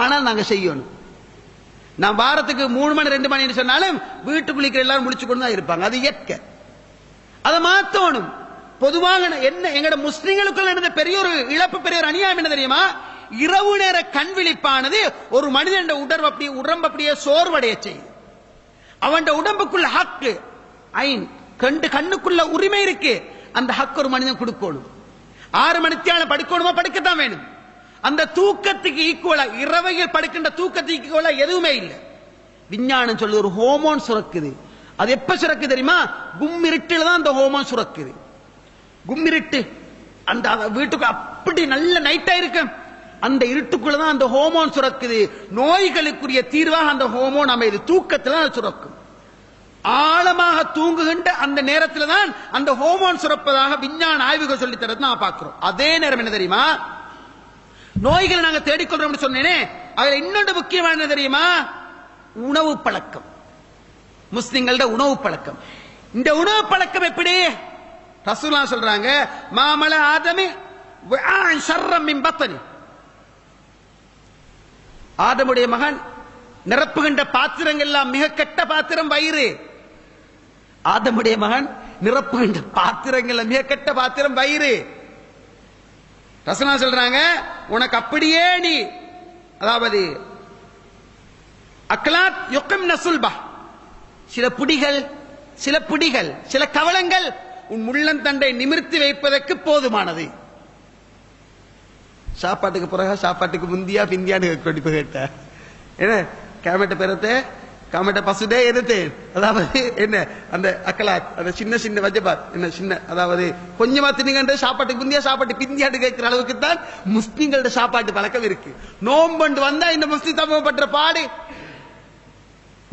ஆனால் நாங்க செய்யணும். நான் வாரத்துக்கு 3 மணி 2 மணி சொன்னாலும் வீட்டுக்குள்ள எல்லாரும் முடிச்சு கொண்டு தான் இருப்பாங்க. அது இயற்கை. அதை மாத்தணும். பொதுவாக என்ன எங்கட முஸ்லிம்களுக்குள்ள நடந்த பெரிய ஒரு இழப்பு, பெரிய ஒரு அநியாயம் என்ன தெரியுமா? இரவு நேர கண் விழிப்பானது ஒரு மனிதன் உடம்பு அப்படியே சோர்வடைய செய்யும். அவன் உடம்புக்குள்ள ஹக்கு ஐன் கண்ணுக்குள்ள உரிமை இருக்கு. அந்த ஹக்கு ஒரு மனிதன் கொடுக்கணும். 6 மணித்தியால படுக்கணுமா? படுக்கத்தான் வேணும். அந்த தூக்கத்துக்கு ஈக்குவலா இரவையில் படுக்கின்ற தூக்கத்துக்கு ஈக்குவலா எதுவுமே இல்லை. விஞ்ஞானம் சொல்லு ஒரு ஹோமோன் சுரக்குது. அது எப்ப சுரக்கு தெரியுமா? கும்மிருட்டுல தான் அந்த ஹோமோன் சுரக்குது. கும்மிருட்டு அந்த வீட்டுக்கு அப்படி நல்ல நைட்டா இருக்கு, அந்த இருட்டுக்குள்ளதான் அந்த ஹோமோன் சுரக்குது. நோய்களுக்குரிய தீர்வாக அந்த ஹோமோன் அமைது. தூக்கத்துல சுரக்கும். ஆழமாக தூங்குகின்ற அந்த நேரத்தில் தான் அந்த ஹோமோன் சுரப்பதாக விஞ்ஞான ஆய்வுகள் சொல்லி தரது நான் பார்க்கிறோம். அதே நேரம் என்ன தெரியுமா? நோய்களை நாங்க தேடிக்கொள்றோம் சொன்னேனே, அதுல இன்னொன்று முக்கியமான தெரியுமா? உணவு பழக்கம். முஸ்லிம்களோட உணவு பழக்கம். இந்த உணவு பழக்கம் எப்படி? ரசூலுல்லாஹ் சொல்றாங்க, மாமல ஆதமி வஆன் ஷர்ரம் மின் பத்னி. ஆதமுடைய மகன் நிரப்புகின்ற பாத்திரங்கள் எல்லாம் மிக கெட்ட பாத்திரம் வயிறு. ஆதமுடைய மகன் நிரப்புகின்ற பாத்திரங்கள் மிக கெட்ட பாத்திரம் வயிறு. ரசூலுல்லாஹ் சொல்றாங்க, உனக்கு அப்படியே நீ அதாவது அக்லாத் யுக்மின சுல்பா, சில புடிகள் சில கவளங்கள் உன் முள்ளந்தண்டை நிமிர்த்தி வைப்பதற்கு போதுமானது. சாப்பாட்டுக்கு பிறகு சாப்பாட்டுக்கு முந்தியா பிந்தியான்னு கேட்ட என்ன கேமட்ட பெறத்தை காமட்ட பசுதே எடுத்து, அதாவது என்ன அந்த அக்கலாத் அந்த சின்ன சின்ன வஜபாத் என்ன சின்ன, அதாவது கொஞ்சமா தின்னுங்க சாப்பாட்டுக்கு முந்தியா சாப்பாட்டு பிந்தியாட்டு கேட்கிற அளவுக்கு தான் முஸ்லிம்களோட சாப்பாட்டு பழக்கம் இருக்கு. நோம்பண்டு வந்தா இந்த முஸ்லிம் சமூகம் பற்ற பாடு,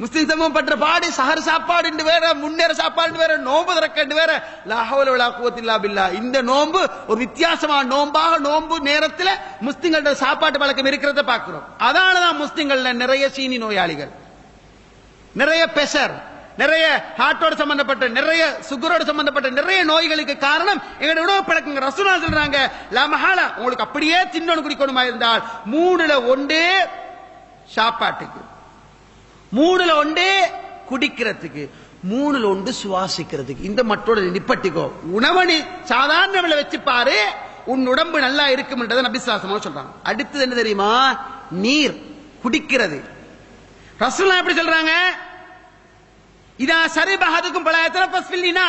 முஸ்லிம் சமூகம் பற்ற பாடு, சஹர் சாப்பாடு வேற, முன்னேற சாப்பாடு வேற, நோம்பு திறக்கண்டு வேற. லா ஹவ்ல வலா குவத்த இல்லா பில்லாஹ். இந்த நோம்பு ஒரு வித்தியாசமான நோம்பாக நோம்பு நேரத்தில் முஸ்லிம்களோட சாப்பாட்டு பழக்கம் இருக்கிறத பார்க்கிறோம். அதனாலதான் முஸ்லிம்கள்ல நிறைய சீனி நோயாளிகள், நிறைய பெஷர், நிறைய ஹார்ட்டோட சம்பந்தப்பட்ட, நிறைய சுகரோட சம்பந்தப்பட்ட நிறைய நோய்களுக்கு காரணம் எங்களுடைய உணவு பழக்கங்க. ரசூலுல்லாஹ் சொல்றாங்க, லா மஹாலா, உங்களுக்கு அப்படியே தின்னணும் குடிக்கணுமா இருந்தால் 3ல் 1 சாப்பாட்டுக்கு, 3ல் 1 குடிக்கிறதுக்கு, 3ல் 1 சுவாசிக்கிறதுக்கு. இந்த மட்டோட நிப்பட்டிக்கோ. உணவனி சாதாரண வச்சு பாரு, உன் உடம்பு நல்லா இருக்கும் நபி ஸல்லல்லாஹு அலைஹி வஸல்லம் சொல்றாங்க. அடுத்தது என்ன தெரியுமா? நீர் குடிக்கிறது. ரசூலுல்லாஹ் எப்படி சொல்றாங்க? இதா சரிபஹதுக்கும் பலாயத்தரஃபஸ்ஃபில்லினா,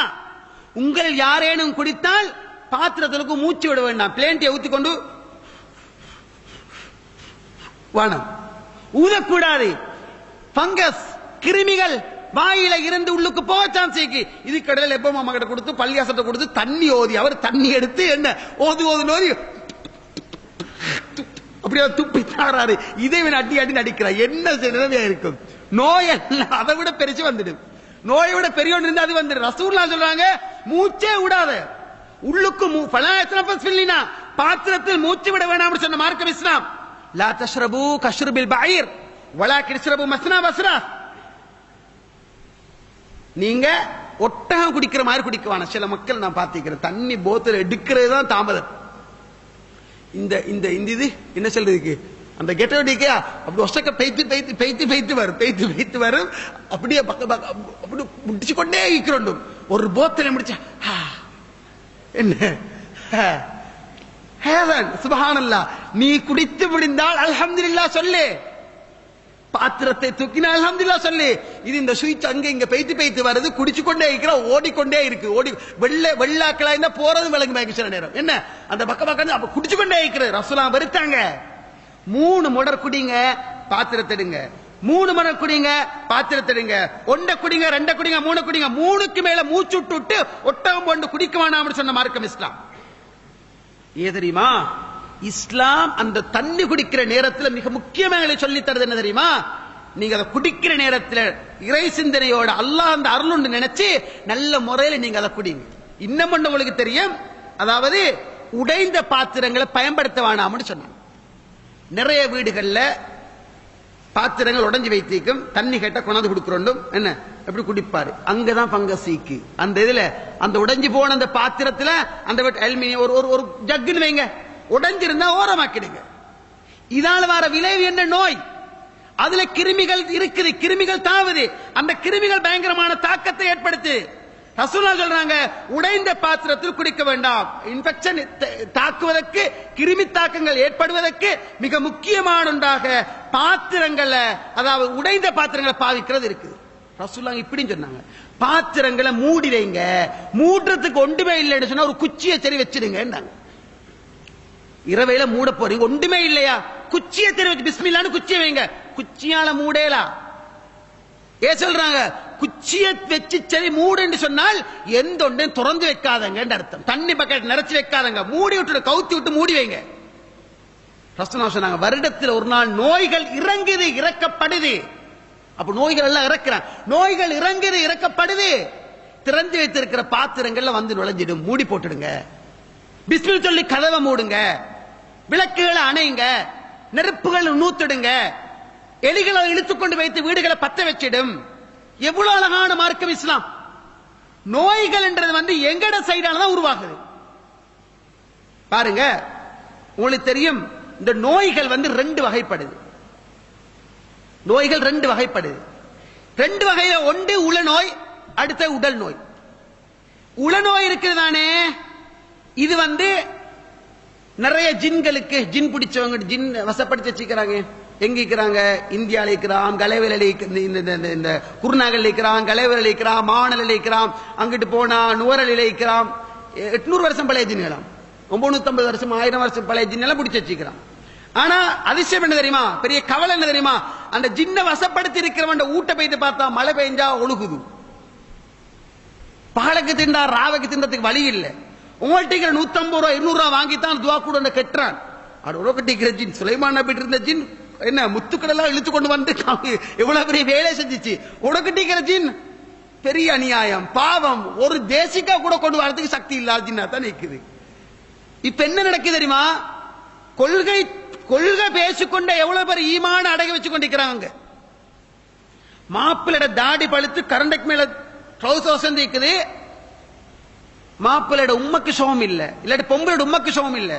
உங்கள் யாரேனும் குடித்தால் பாத்திரத்திற்கு மூச்சு விட வேண்டாம், பிளேன்ட்டியை ஊத்தி கொண்டு வானம் ஊதக்கூடாது. பங்கஸ் கிருமிகள் வாயில இருந்து உள்ளுக்கு போக சான்ஸ் இருக்கு. இது கடையில் எப்போ மாமா கிட்ட கொடுத்து பள்ளியாசத்தை கொடுத்து தண்ணி ஓதி, அவர் தண்ணி எடுத்து என்ன ஓது ஓதி அப்படியே துப்பி தாராரு. இதை அடி அடி நடிக்கிறார். என்ன நிலைமையா இருக்கும்? நோய் அதை விட பெருசு வந்துடும். நோயை விட பெரிய ஒன்று இருந்தா அது வந்துடும். ரசூலுல்லாஹ் சொல்றாங்க, மூச்சே விடாத, உள்ளுக்கு பாத்திரத்தில் மூச்சு விட வேண்டாம் சொன்ன மார்க்கம் இஸ்லாம். லா தஷ்ரபு கஷ்ருபில் பஈர் வலாக்கின் இஷ்ரபு மஸ்னா வஸ்ரா. நீங்க ஒட்டகம் குடிக்கிற மாதிரி குடிக்குவான. சில மக்கள் நான் பார்த்திருக்கிறேன், தண்ணி போத்தல் எடுக்கிறது தான் தாமதம். இந்த இந்த இது என்ன சொல்றதுக்கு, அந்த கெட்டடிக்க அப்படி ஒசக்க பெய்த்து வரும் அப்படியே அப்படி முடிச்சு கொண்டே இருக்கிறோம். ஒரு போத்தலை முடிச்சா என்ன சுப்ஹானல்லாஹ். நீ குடித்து முடிந்தால் அல்ஹம்துலில்லாஹ் சொல்லு, பாத்திரத்தை தூக்கினா அல்ஹம்துலில்லாஹ் சொல்லு. இது இந்த சுவிட்ச் அங்க இங்க பெய்த்து வருது, குடிச்சு கொண்டே இருக்கிற, ஓடிக்கொண்டே இருக்கு. வெள்ளாக்களா இருந்தா போறது விளங்கு சில நேரம் என்ன அந்த பக்கம் அப்ப குடிச்சு கொண்டே இருக்கிறது. ரசூலுல்லாஹ் வெறுத்தாங்க. 3 முடர் குடிங்க, பாத்திரத்தெடுங்க. 3 முடர் குடிங்க, பாத்திரத்தெடுங்க. 1 குடிங்க, 2 குடிங்க, 3 குடிங்க. 3க்கு மேல மூச்சு விட்டு ஒட்டகம் போண்டு குடிக்க வேணாம் சொன்ன மார்க்கம் இஸ்லாம். ஏ தெரியுமா? இஸ்லாம் அந்த தண்ணி குடிக்கிற நேரத்தில் மிக முக்கியமாக சொல்லி தருது என்ன தெரியுமா? நீங்க அதை குடிக்கிற நேரத்தில் இறை சிந்தனையோட அல்லாஹ் அந்த அருள் நினைச்சு நல்ல முறையில் நீங்க அதை குடிங்க. இன்னும் ஒன்று உங்களுக்கு தெரியும், அதாவது உடைந்த பாத்திரங்களை பயன்படுத்த வேணாம்னு சொன்னாங்க. நிறைய வீடுகள்ல பாத்திரங்கள் உடைஞ்சு வைத்திருக்கும், தண்ணி கேட்ட கொண்டாந்து கொடுக்கிறோம் என்ன எப்படி குடிப்பாரு, அங்கதான் பங்கசீக்கு. அந்த இதுல அந்த உடைஞ்சு போன அந்த பாத்திரத்துல அந்த அலுமினியம் ஒரு ஜக்குன்னு வைங்க, உடைஞ்சிருந்தா ஓரமாக்கிடுங்க. இதால வர விளைவு என்ன? நோய். அதுல கிருமிகள் இருக்குது, கிருமிகள் தாவுது, அந்த கிருமிகள் பயங்கரமான தாக்கத்தை ஏற்படுத்து. ரசூலுல்லாஹ் சொல்றாங்க, உடைந்த பாத்திரத்தில் குடிக்க வேண்டாம். இன்ஃபெக்ஷன் தாக்குவதற்கு, கிருமி தாக்கங்கள் ஏற்படுவதற்கு மிக முக்கியமான ஒன்றாக பாத்திரங்களை, அதாவது உடைந்த பாத்திரங்களை பாவிக்கிறது இருக்குது. ரசூலுல்லாஹ் இப்படி சொன்னாங்க, பாத்திரங்களை மூடி வைங்க, மூடுறதுக்கு ஒன்றுமே இல்லைன்னு சொன்னா ஒரு குச்சியை சரி வச்சிடுங்க. இரவையில மூட போறீங்க, ஒன்றுமே இல்லையா, குச்சியை சரி வச்சு பிஸ்மில்லான்னு குச்சியை வைங்க. குச்சியால மூடேலா? ஏ சொல்றாங்க, குச்சியை வச்சு சரி மூடுன்னு சொன்னால் எந்த ஒன்றையும் திறந்து வைக்காதங்க அர்த்தம். தண்ணி பக்கெட் நிறைச்சு வைக்காதங்க, மூடி விட்டு கவுத்தி விட்டு மூடி வைங்க. ரசூலுல்லாஹ் சொன்னாங்க, வருடத்தில் ஒரு நாள் நோய்கள் இறங்குது, இறக்கப்படுது. அப்ப நோய்கள் எல்லாம் இறக்குறான், நோய்கள் இறங்குது, இறக்கப்படுது. திறந்து வைத்திருக்கிற பாத்திரங்கள்ல வந்து நுழைஞ்சிடும், மூடி போட்டுடுங்க. பிஸ்மில் சொல்லி கதவை மூடுங்க, விளக்குகளை அணைங்க, நெருப்புகள் நூத்திடுங்க, எலிகளை இழுத்துக்கொண்டு வைத்து வீடுகளை பத்த வச்சிடும். எவ்வளவு அழகான மார்க்கம் இஸ்லாம். நோய்கள் என்றது வந்து எங்கட சைடால தான் உருவாகுது. பாருங்க, உங்களுக்கு தெரியும், இந்த நோய்கள் வந்து ரெண்டு வகைப்படுது. நோய்கள் ரெண்டு வகைப்படுது. ரெண்டு வகையில ஒன்று உளநோய், அடுத்த உடல் நோய். உளநோய் இருக்குதானே, இது வந்து நிறைய ஜின்களுக்கு, ஜின் பிடிச்சவங்க, ஜின் வசப்படுத்தி வச்சுக்கிறாங்க. எங்க இருக்கிறாங்க? இந்தியாவில் இருக்கிறான், கலைவரில் இந்த குருநாகல் இருக்கிறான், கலைவரில் இருக்கிறான், மானலில் இருக்கிறான், அங்கிட்டு போனா நுவரலில் இருக்கிறான். 800 வருஷம் பழைய ஜின்களாம், 950 வருஷம் 1000 வருஷம் பழைய ஜின்னெல்லாம் பிடிச்சி வச்சுக்கிறான். ஆனா அதிசயம் என்ன தெரியுமா? பெரிய கவலை என்ன தெரியுமா? அந்த ஜின்னை வசப்படுத்தி இருக்கிறவன் ஊட்ட போயிட்டு பார்த்தா மழை பெஞ்சா ஒழுகுது. பகலுக்கு திண்டா ராவைக்கு தின்றதுக்கு வழி இல்லை. உங்கள்கிட்ட 150 ரூபா 200 ரூபா வாங்கித்தான் துவா கூட கெட்டுறான். கட்டிக்கிற ஜின், சுலைமான் நபி இருந்த ஜின் என்ன முத்துக்கடெல்லாம் இழுத்து கொண்டு வந்து எவ்வளவு பெரிய வேலை செஞ்சிச்சு. உடக்கட்டிக்கிற ஜின் பெரிய அநியாயம், பாவம். ஒரு தேசிக்கா கூட கொண்டு வரதுக்கு சக்தி இல்லாத ஜின்னா தான் நிக்குது. இப்ப என்ன நடக்குது தெரியுமா? கொள்கை பேசிக்கொண்ட எவ்வளவு பேர் ஈமான அடக வச்சு கொண்டிருக்கிறாங்க. மாப்பிள்ளை தாடி பழுத்து கரண்டைக்கு மேல ட்ரௌசர் வசந்திக்குது. மாப்பிள்ளோட உம்மக்கு சோகம் இல்ல, இல்லாட்டி பொம்பளோட உம்மக்கு சோகம் இல்ல.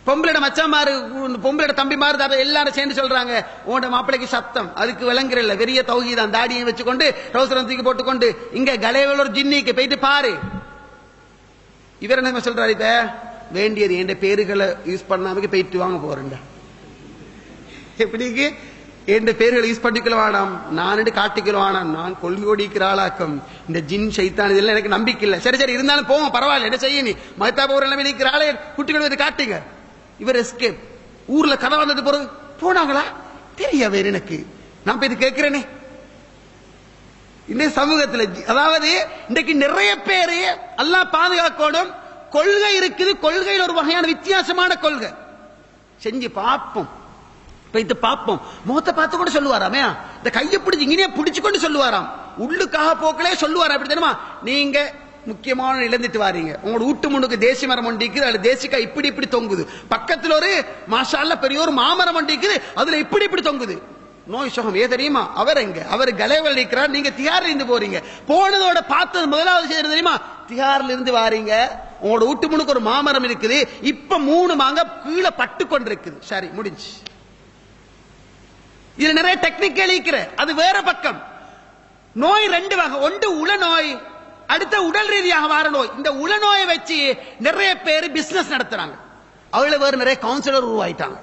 பொம்பளோட மச்சாமாரு, பொம்பளோட தம்பி மாறு எல்லாரும் சேர்ந்து சொல்றாங்க, உன்னோட மாப்பிள்ளைக்கு சத்தம், அதுக்கு விளங்குறல்ல, பெரிய தௌஹீதான். தாடியை வச்சுக்கொண்டு ட்ரௌசர் தூக்கி போட்டுக்கொண்டு இங்க கலைவல் ஒரு ஜின்னிக்கு போயிட்டு பாரு. இவர் என்ன சொல்றாரு? இப்ப வேண்டியது என் பேருகளை யூஸ் பண்ணாம போயிட்டு வாங்க போறேன். எப்படிக்கு என் பேர்களை யூஸ் பண்ணிக்கல வேணாம், நான் காட்டிக்கல வேணாம், நான் கொள்கையோடிக்கிற ஆளாக்கம். இந்த ஜின் சைத்தான் இதெல்லாம் எனக்கு நம்பிக்கை இல்லை. சரி சரி, இருந்தாலும் போவோம், பரவாயில்ல, என்ன செய்ய நீ மகத்தா போற நிலைமை நிற்கிற ஆளே குட்டிகள் காட்டுங்க. இவர் எஸ்கேப். ஊர்ல கதை வந்தது பிறகு போனாங்களா தெரிய வேறு எனக்கு, நான் போய் இது கேட்கிறேனே. இந்த சமூகத்தில் அதாவது இன்றைக்கு நிறைய பேரு எல்லாம் பாதுகாக்கணும். கொள்கை இருக்குது, கொள்கையில் ஒரு வகையான வித்தியாசமான கொள்கை. செஞ்சு பார்ப்போம், போயிட்டு பார்ப்போம். முகத்தை பார்த்து கூட சொல்லுவாராமே, இந்த கையை பிடிச்சி இங்கே பிடிச்சு கொண்டு சொல்லுவாராம். உள்ளுக்காக போக்களே சொல்லுவாரா? அப்படி தெரியுமா? நீங்க முக்கியமான இழந்துட்டு வாரீங்க, உங்களோட வீட்டு முன்னுக்கு தேசி மரம் ஒண்டிக்குது, அதுல தேசிக்கா இப்படி இப்படி தொங்குது, பக்கத்துல ஒரு மாஷால்ல பெரிய ஒரு மாமரம் ஒண்டிக்குது, அதுல இப்படி இப்படி தொங்குது. நோய் சுகம் ஏ தெரியுமா? அவர் எங்க? அவர் கலைவல் இருக்கிறார், நீங்க தியார்ல இருந்து போறீங்க. போனதோட பார்த்தது முதலாவது செய்யறது தெரியுமா? தியார்ல இருந்து வாரீங்க, உங்களோட வீட்டு முன்னுக்கு ஒரு மாமரம் இருக்குது, இப்ப 3 மாங்க கீழே பட்டு கொண்டு இருக்குது. சரி, முடிஞ்சு. இதுல நிறைய டெக்னிக்கல் இருக்கிற, அது வேற பக்கம். நோய் ரெண்டு வகை, ஒன்று உளநோய், அடுத்த உடல் ரீதியாக வர நோய். இந்த உளநோயை வச்சு நிறைய பேர் பிசினஸ் நடத்துறாங்க. அவள வேறு நிறைய கவுன்சிலர் உருவாயிட்டாங்க.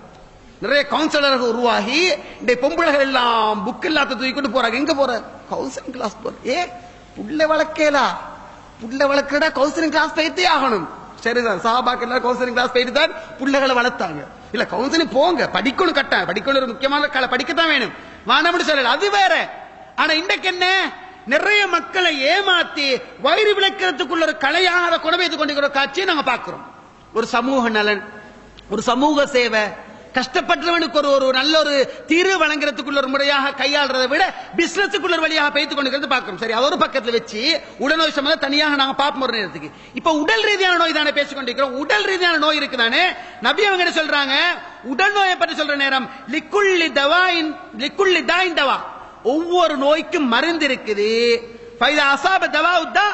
நிறைய கவுன்சிலர்கள் உருவாகி இந்த பொம்பளைகள் எல்லாம் புக் இல்லாத தூக்கிட்டு போறாங்க. எங்க போற? கவுன்சிலிங் கிளாஸ் போற. புள்ள வளர்க்கலா, புள்ள வளர்க்கடா கவுன்சிலிங் கிளாஸ் போயிட்டே ஆகணும். சரிதான், சஹாபாக்கள் கவுன்சிலிங் கிளாஸ் போயிட்டு தான் பிள்ளைகளை வளர்த்தாங்க. இல்ல கவுன்சிலிங் போங்க, படிக்கணும், கட்டாயம் படிக்கணும், ஒரு முக்கியமான படிக்கத்தான் வேணும், வானம்னு சொல்லல, அது வேற. ஆனா இன்றைக்கு என்ன, நிறைய மக்களை ஏமாத்தி வயிறு விளக்கிறதுக்குள்ள ஒரு கலையாக அதை கொண்டு வைத்துக் கொண்டிருக்கிற காட்சியை நாங்க பார்க்கிறோம். ஒரு சமூக நலன், ஒரு சமூக சேவை, கஷ்டப்பட்டவனுக்கு ஒரு நல்ல ஒரு தீர்வு வழங்குறதுக்குள்ள ஒரு முறையாக கையாளுறதை விட பிசினஸுக்குள்ள ஒரு வழியாக பேத்துக் கொண்டிருக்கிறது பார்க்கிறோம். சரி, அது ஒரு பக்கத்துல வச்சு உடல்நோய் சம்பந்தம் தனியாக நாங்க பார்ப்போம் ஒரு நேரத்துக்கு. இப்ப உடல் ரீதியான நோய் தானே பேசிக்கொண்டிருக்கிறோம். உடல் ரீதியான நோய் இருக்குதானே, நபி அவங்க என்ன சொல்றாங்க? உடல் நோயை பற்றி சொல்ற நேரம் லிக்குள்ளி தவாயின் லிக்குள்ளி தாயின் தவா, ஒவ்வொரு நோய்க்கும் மருந்து இருக்குது. அசாப தவா உத்தா,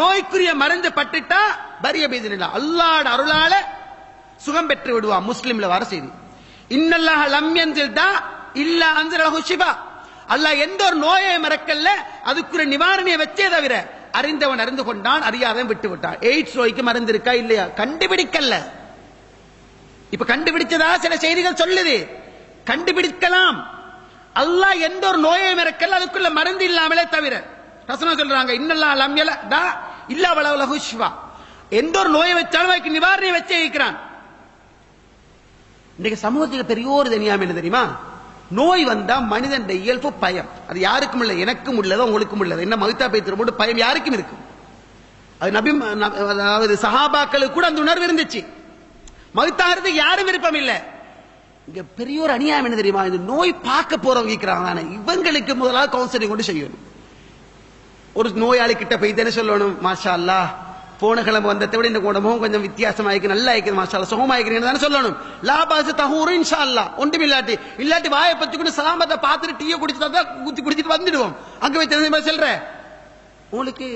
நோய்க்குரிய மருந்து பட்டுட்டா பரிய பீதினா அல்லாஹ்வுடைய அருளால சுகம் பெற்று விடுவா. முஸ்லிம்ல வர செய்தி. இன்னல்லாஹ லம் யன்சில் தா இல்லா அன்ஸலஹு ஷிஃபா. அல்லாஹ் எந்த ஒரு நோயை மறக்கல்ல, அதுக்குரிய நிவாரணியை வச்சே தவிர அறிந்தவன் அறிந்து கொண்டான், அறியாதவன் விட்டு விட்டான். எய்ட்ஸ் நோய்க்கு மருந்து இருக்கா இல்லையா? கண்டுபிடிக்கல. இப்ப கண்டுபிடிச்சதா சில செய்திகள் சொல்லுது. கண்டுபிடிக்கலாம். அல்லாஹ் எந்த ஒரு நோயை மறக்கல்ல, அதுக்குள்ள மருந்து இல்லாமலே தவிர. ரசூலுல்லாஹ் சொல்றாங்க இன்னல்லாஹ லம் யல தா இல்லா வலஹு ஷிஃபா. எந்த ஒரு நோயை வச்சாலும் அதுக்கு நிவாரணியை வச்சே இருக்கிறான். இன்றைக்கு சமூகத்தில் பெரிய ஒரு தனியாம என்ன தெரியுமா? நோய் வந்தா மனிதன் இயல்பு பயம். அது யாருக்கும் இல்லை, எனக்கும் உள்ளது உங்களுக்கும் உள்ளது. என்ன மகிழ்த்தா பேத்துற போட்டு பயம் யாருக்கும் இருக்கும். அது நபி அதாவது சஹாபாக்களுக்கு கூட அந்த உணர்வு இருந்துச்சு. மகிழ்த்தாகிறது யாரும் விருப்பம் இல்லை. இங்க பெரிய ஒரு அநியாயம் என்ன தெரியுமா? இந்த நோய் பார்க்க போறவங்க இருக்கிறாங்க, இவங்களுக்கு முதலாவது கவுன்சிலிங் கொண்டு செய்யணும். ஒரு நோயாளி கிட்ட போய் தானே சொல்லணும், மாஷா அல்லாஹ் போன கிழமை வந்ததை விட இந்த உடம்பும் கொஞ்சம் வித்தியாசமாயிருக்கு, நல்லா இருக்குது மாஷா அல்லாஹ், சுகமாயிக்கிறீங்கன்னு தானே சொல்லணும். லாபாசு தஹூரு இன்ஷா அல்லாஹ். ஒன்றும் இல்லாட்டி வாயை பச்சுக்கிட்டு சலாமத்தை பார்த்துட்டு டீயை குடிச்சுட்டா குத்தி குடிச்சிட்டு வந்துடுவோம். அங்க போய் தெரிஞ்ச சொல்ற உங்களுக்கு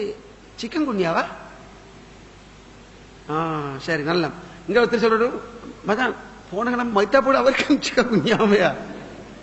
சிக்கன் குன்யாவா? சரி நல்ல. இங்க ஒருத்தர் சொல்லணும் மதான் போன கிழமை மைத்தா போட அவருக்கு சிக்கன் குன்யாவையா?